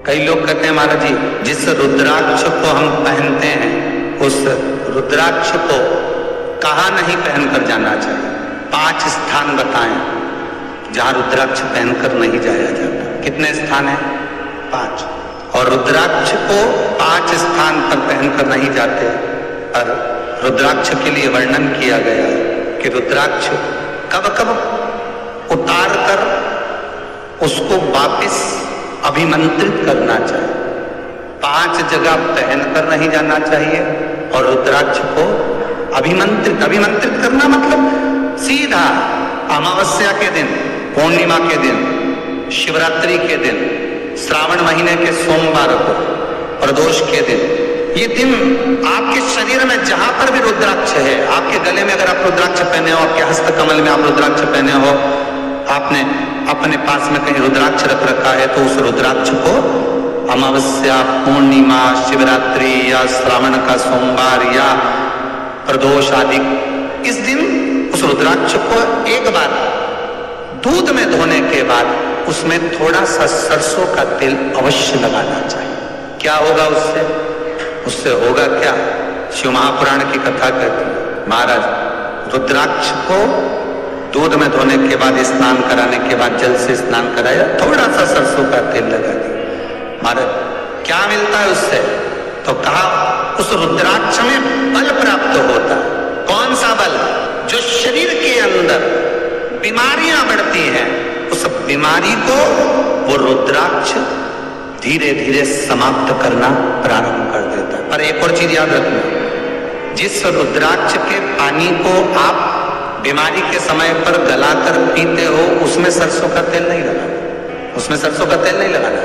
कई लोग कहते हैं महाराज जी, जिस रुद्राक्ष को हम पहनते हैं उस रुद्राक्ष को कहाँ नहीं पहनकर जाना चाहिए। 5 स्थान बताएं जहां रुद्राक्ष पहनकर नहीं जाया जाता। कितने स्थान है? 5। और रुद्राक्ष को 5 स्थान पर पहनकर नहीं जाते। और रुद्राक्ष के लिए वर्णन किया गया है कि रुद्राक्ष कब कब उतार कर उसको वापस अभिमंत्रित करना चाहिए। 5 जगह पहनकर नहीं जाना चाहिए और रुद्राक्ष को अभिमंत्रित करना मतलब सीधा अमावस्या के दिन, पूर्णिमा के दिन, शिवरात्रि के दिन, श्रावण महीने के सोमवार को, प्रदोष के दिन, ये दिन आपके शरीर में जहां पर भी रुद्राक्ष है, आपके गले में अगर आप रुद्राक्ष पहने हो, आपके हस्त कमल में आप रुद्राक्ष पहने हो, आपने अपने पास में कहीं रुद्राक्ष रख रखा है, तो उस रुद्राक्ष को अमावस्या, पूर्णिमा, शिवरात्रि या श्रावण का सोमवार या प्रदोष आदि, इस दिन उस रुद्राक्ष को एक बार दूध में धोने के बाद उसमें थोड़ा सा सरसों का तेल अवश्य लगाना चाहिए। क्या होगा उससे? उससे होगा क्या? शिव महापुराण की कथा कहती है, महाराज रुद्राक्ष को दूध में धोने के बाद, स्नान कराने के बाद जल से स्नान कराया, थोड़ा सा सरसों का तेल लगा दिया। महाराज क्या मिलता है उससे? तो कहा उस रुद्राक्ष में बल प्राप्त होता है। कौन सा बल? जो शरीर के अंदर बीमारियां बढ़ती हैं, उस बीमारी को वो रुद्राक्ष धीरे धीरे समाप्त करना प्रारंभ कर देता है। पर एक और चीज याद रखना, जिस रुद्राक्ष के पानी को आप बीमारी के समय पर गलाकर पीते हो, उसमें सरसों का तेल नहीं लगाना, उसमें सरसों का तेल नहीं लगाना।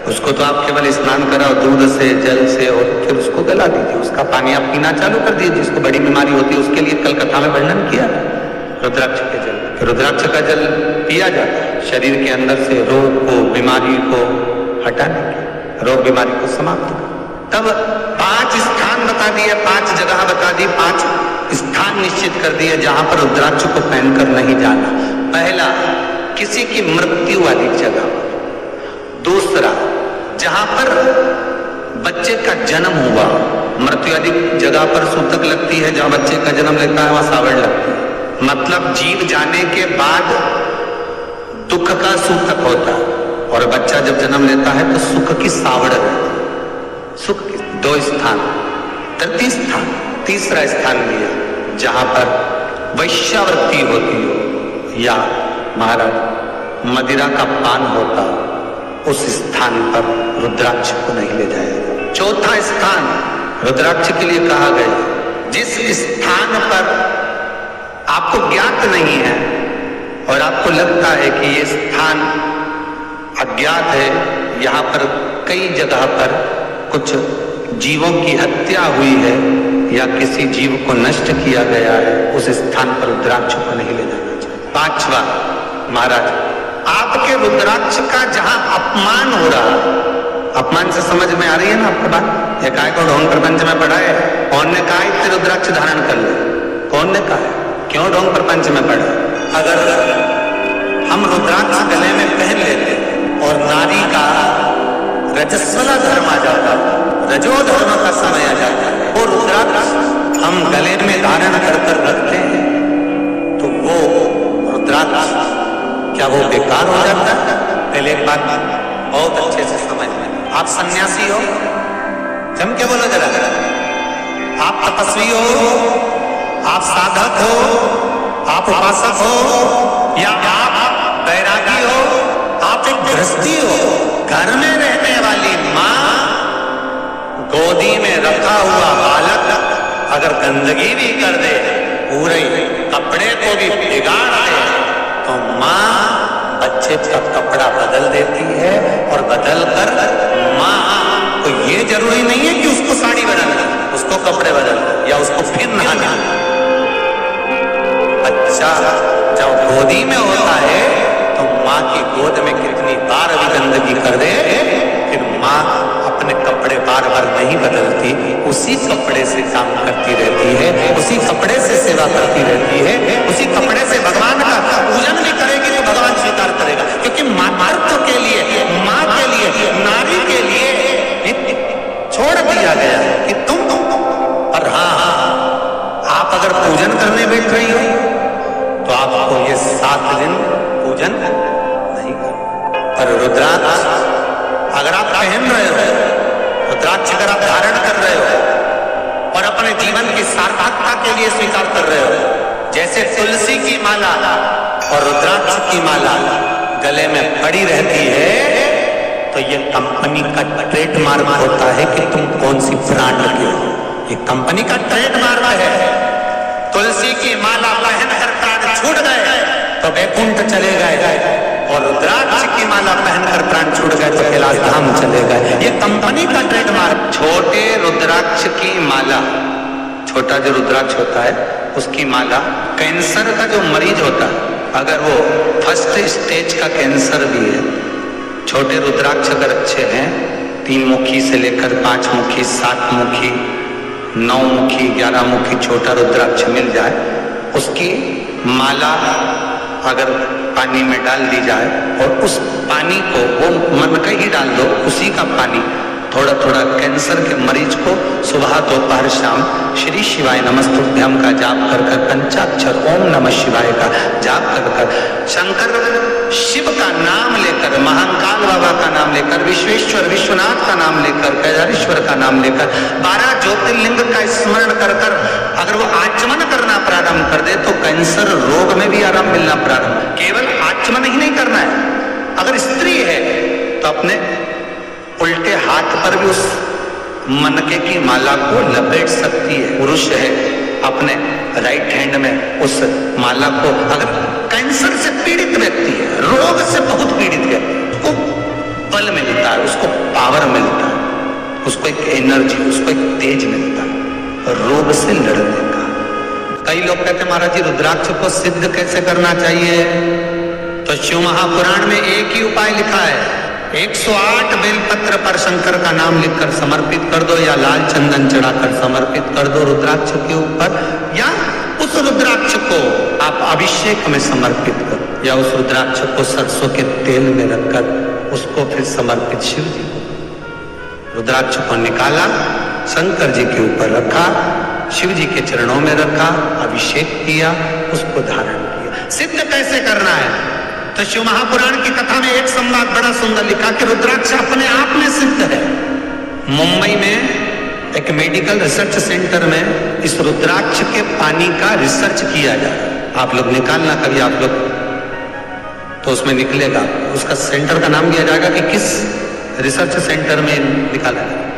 उसको तो आप केवल स्नान कराओ दूध से, जल से, और फिर उसको गला दीजिए, उसका पानी आप पीना चालू कर दीजिए। जिसको बड़ी बीमारी होती है उसके लिए कल कथा में वर्णन किया रुद्राक्ष के जल। रुद्राक्ष का जल पिया जाता है शरीर के अंदर से रोग को, बीमारी को हटाने के, रोग बीमारी को समाप्त कर। तब 5 स्थान बता दिए, 5 जगह बता दी, 5 स्थान निश्चित कर दिए जहां पर रुद्राक्ष को पहनकर नहीं जाना। पहला, किसी की मृत्यु वाली जगह। दूसरा, जहां पर बच्चे का जन्म हुआ, मृत्यु आदि जगह पर सूतक लगती है, जहां बच्चे का जन्म लेता है वहां सावड़ लगती है। मतलब जीव जाने के बाद दुख का सूतक होता है, और बच्चा जब जन्म लेता है तो सुख की सावड़ रहती है। सुख की 2 स्थान। तृतीय स्थान, तीसरा स्थान लिया जहां पर वैश्यावृत्ति होती हो या महाराज मदिरा का पान होता, उस स्थान पर रुद्राक्ष को नहीं ले जाएगा। चौथा स्थान रुद्राक्ष के लिए कहा गया, जिस स्थान पर आपको ज्ञात नहीं है और आपको लगता है कि ये स्थान अज्ञात है, यहां पर कई जगह पर कुछ जीवों की हत्या हुई है या किसी जीव को नष्ट किया गया है, उस स्थान पर रुद्राक्ष को नहीं ले जाना चाहिए। 5वां, महाराज आपके रुद्राक्ष का जहां अपमान हो रहा, अपमान से समझ में आ रही है ना आपको बात? एक आय को ढोंग प्रपंच में पढ़ा है, कौन ने कहा इतने रुद्राक्ष धारण कर ले? कौन ने कहा? क्यों ढोंग प्रपंच में पढ़ा? अगर हम रुद्राक्ष गले में पहन लेते और नारी का रजस्वला धर्म आ जाता, रजो धर्म का समय आ जाता, वो रुद्राक्ष हम गले में धारण कर रखते हैं, तो वो रुद्राक्ष क्या वो बेकार हो जाता है? पहले एक बात बहुत अच्छे से समझ लें। आप सन्यासी हो, जम के बोलो जरा, आप तपस्वी हो, आप साधक हो, आप उपासक हो, या आप बैरागी हो, आप एक गृहस्थी हो, घर में रहने वाली माँ, गोदी में रखा हुआ बालक अगर गंदगी भी कर दे, पूरे कपड़े को भी बिगाड़ दे, तो माँ बच्चे का कपड़ा बदल देती है, और बदल कर माँ को ये जरूरी नहीं है कि उसको साड़ी बदलना, उसको कपड़े बदलना या उसको फिर नहाना। बच्चा जब गोदी में होता है तो माँ की गोद में कितनी बार भी गंदगी कर दे, फिर माँ अपने कपड़े बार बार नहीं बदलती, उसी कपड़े से काम करती रहती है, उसी कपड़े से सेवा करती रहती है, उसी कपड़े से भगवान का पूजन भी करेगी तो भगवान स्वीकार करेगा। क्योंकि मातृत्व के लिए, माँ के लिए, नारी के छोड़ दिया गया है कि तुम पर हाँ, आप अगर पूजन करने बैठ रही हो तो आपको ये 7 दिन पूजन नहीं करना। पर रुद्राक्ष अगर आप पहन रहे हो, रुद्राक्ष अगर आप धारण कर रहे हो और अपने जीवन की सार्थकता के लिए स्वीकार कर रहे हो, जैसे तुलसी की माला और रुद्राक्ष की माला गले में पड़ी रहती है, तो ये कंपनी का ट्रेडमार्क होता है कि तुम कौन सी ब्रांड के हो। ये कंपनी का ट्रेडमार्क है। तुलसी की माला पहनकर प्राण छूट गए तो वैकुंठ चले गए, और रुद्राक्ष की माला पहनकर प्राण छूट गए तो कैलाश धाम चले गए। ये कंपनी का ट्रेडमार्क। छोटे रुद्राक्ष की माला, छोटा जो रुद्राक्ष होता है उसकी माला, कैंसर का जो मरीज होता है, अगर वो फर्स्ट स्टेज का कैंसर भी है, छोटे रुद्राक्ष अगर अच्छे हैं, 3 मुखी से लेकर 5 मुखी, 7 मुखी, 9 मुखी, 11 मुखी छोटा रुद्राक्ष मिल जाए, उसकी माला अगर पानी में डाल दी जाए और उस पानी को वो मन का ही डाल दो, उसी का पानी थोड़ा थोड़ा कैंसर के मरीज को सुबह दोपहर शाम श्री शिवाय नमस्तुभ्यम का जाप कर कर, पंचाक्षर ओम नमः शिवाय का जाप कर कर, शंकर शिव का नाम लेकर, महाकाल बाबा का नाम लेकर, विश्वेश्वर विश्वनाथ का नाम लेकर, केदारेश्वर का नाम लेकर, 12 ज्योतिर्लिंग का स्मरण कर कर अगर वो आचमन करना प्रारंभ कर दे तो कैंसर रोग में भी आराम मिलना प्रारंभ। केवल आचमन ही नहीं करना है, अगर स्त्री है तो अपने उल्टे हाथ पर भी उस मनके की माला को लपेट सकती है। पुरुष है अपने राइट हैंड में उस माला को, अगर कैंसर से पीड़ित व्यक्ति है, रोग से बहुत पीड़ित व्यक्ति, उसको बल मिलता है, उसको पावर मिलता है, उसको एक एनर्जी, उसको एक तेज मिलता है रोग से लड़ने का। कई लोग कहते हैं महाराज जी रुद्राक्ष को सिद्ध कैसे करना चाहिए, तो शिव महापुराण में एक ही उपाय लिखा है, 108 बेलपत्र पर शंकर का नाम लिखकर समर्पित कर दो, या लाल चंदन चढ़ाकर समर्पित कर दो रुद्राक्ष के ऊपर, या उस रुद्राक्ष को आप अभिषेक में समर्पित करो, या उस रुद्राक्ष को सरसों के तेल में रखकर उसको फिर समर्पित शिव जी को। रुद्राक्ष को निकाला, शंकर जी के ऊपर रखा, शिव जी के चरणों में रखा, अभिषेक किया, उसको धारण किया। सिद्ध कैसे करना है, तो शिव महापुराण की कथा में एक संवाद बड़ा सुंदर लिखा कि रुद्राक्ष अपने आप में सिद्ध है। मुंबई में एक मेडिकल रिसर्च सेंटर में इस रुद्राक्ष के पानी का रिसर्च किया जा रहा है। आप लोग निकालना कभी, आप लोग तो उसमें निकलेगा, उसका सेंटर का नाम दिया जाएगा कि किस रिसर्च सेंटर में निकाला जाएगा।